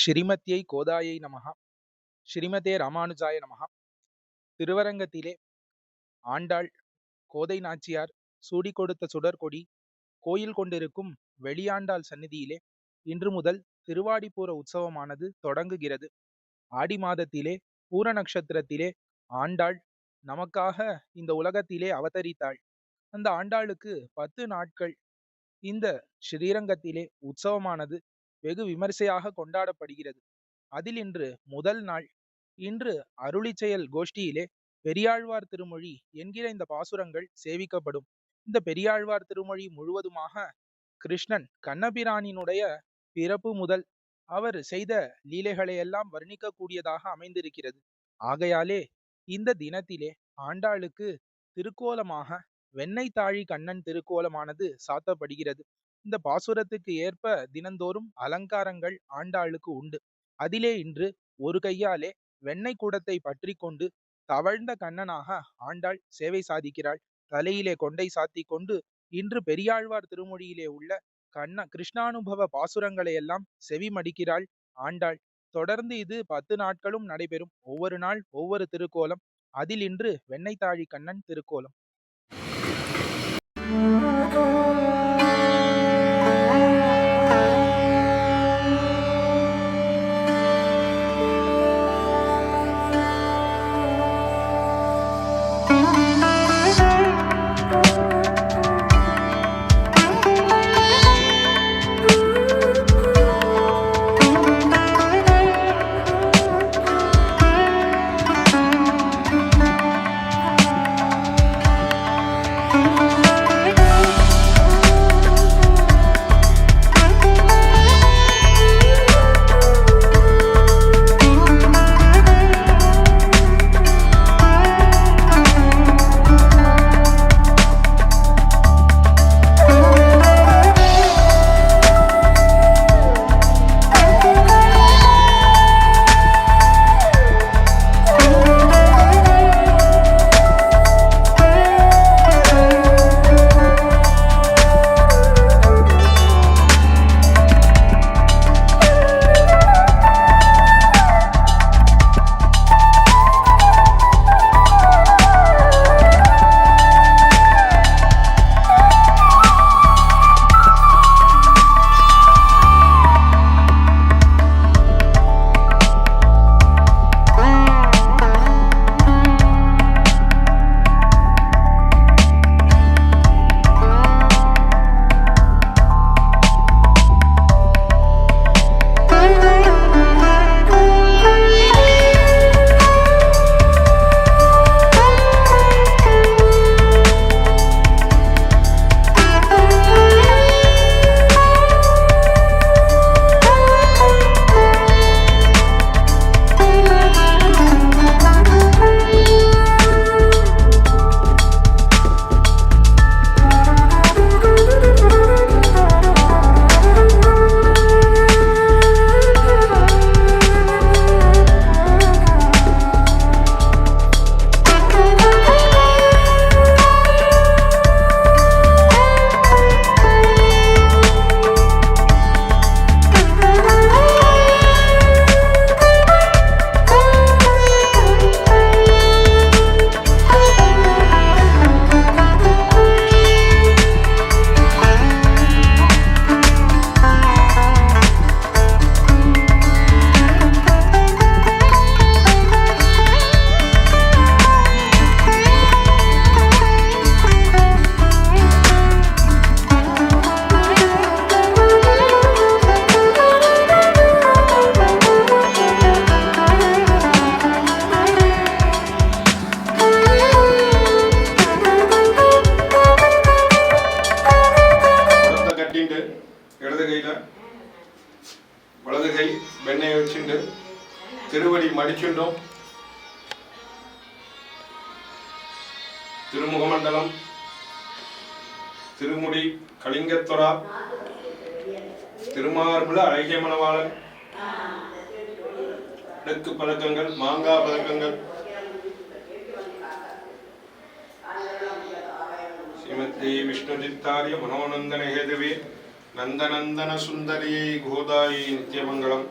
ஸ்ரீமத்யை கோதாயை நமஹ. ஸ்ரீமதே ராமானுஜாய நமஹ. திருவரங்கத்திலே ஆண்டாள் கோதை நாச்சியார் சூடி கொடுத்த சுடர்கொடி கோயில் கொண்டிருக்கும் வெளியாண்டாள் சந்நிதியிலே இன்று முதல் திருவாடிப்பூர உற்சவமானது தொடங்குகிறது. ஆடி மாதத்திலே பூர நட்சத்திரத்திலே ஆண்டாள் நமக்காக இந்த உலகத்திலே அவதரித்தாள். அந்த ஆண்டாளுக்கு 10 நாட்கள் இந்த ஸ்ரீரங்கத்திலே உற்சவமானது வெகு விமர்சையாக கொண்டாடப்படுகிறது. அதில் இன்று முதல் நாள். இன்று அருளிச்செயல் கோஷ்டியிலே பெரியாழ்வார் திருமொழி என்கிற இந்த பாசுரங்கள் சேவிக்கப்படும். இந்த பெரியாழ்வார் திருமொழி முழுவதுமாக கிருஷ்ணன் கண்ணபிரானினுடைய பிறப்பு முதல் அவர் செய்த லீலைகளை எல்லாம் வர்ணிக்க கூடியதாக அமைந்திருக்கிறது. ஆகையாலே இந்த தினத்திலே ஆண்டாளுக்கு திருக்கோலமாக வெண்ணெய் தாழி கண்ணன் திருக்கோலமானது சாத்தப்படுகிறது. இந்த பாசுரத்துக்கு ஏற்ப தினந்தோறும் அலங்காரங்கள் ஆண்டாளுக்கு உண்டு. அதிலே இன்று ஒரு கையாலே வெண்ணெய் கூடத்தை பற்றி கொண்டு தவழ்ந்த கண்ணனாக ஆண்டாள் சேவை சாதிக்கிறாள். தலையிலே கொண்டை சாத்தி கொண்டு இன்று பெரியாழ்வார் திருமொழியிலே உள்ள கிருஷ்ணானுபவ பாசுரங்களை எல்லாம் செவி மடிக்கிறாள் ஆண்டாள். தொடர்ந்து இது 10 நாட்களும் நடைபெறும். ஒவ்வொரு நாள் ஒவ்வொரு திருக்கோலம். அதில் இன்று வெண்ணெய் தாழி கண்ணன் திருக்கோலம். வலது கை வெண்ணெய் வச்சுண்டு திருவடி மடிச்சுண்டோம். திருமுகமண்டலம், திருமுடி கலிங்கத்துறா, திருமார்புல அழகிய மணவாளன், அடுக்கு பழக்கங்கள், மாங்கா பழக்கங்கள், ஸ்ரீமதி விஷ்ணுதித்தாரிய மனோநந்தன ஹேதுவே நந்தநந்தன சுந்தரியை கோதாயை நித்தியமங்கலம்.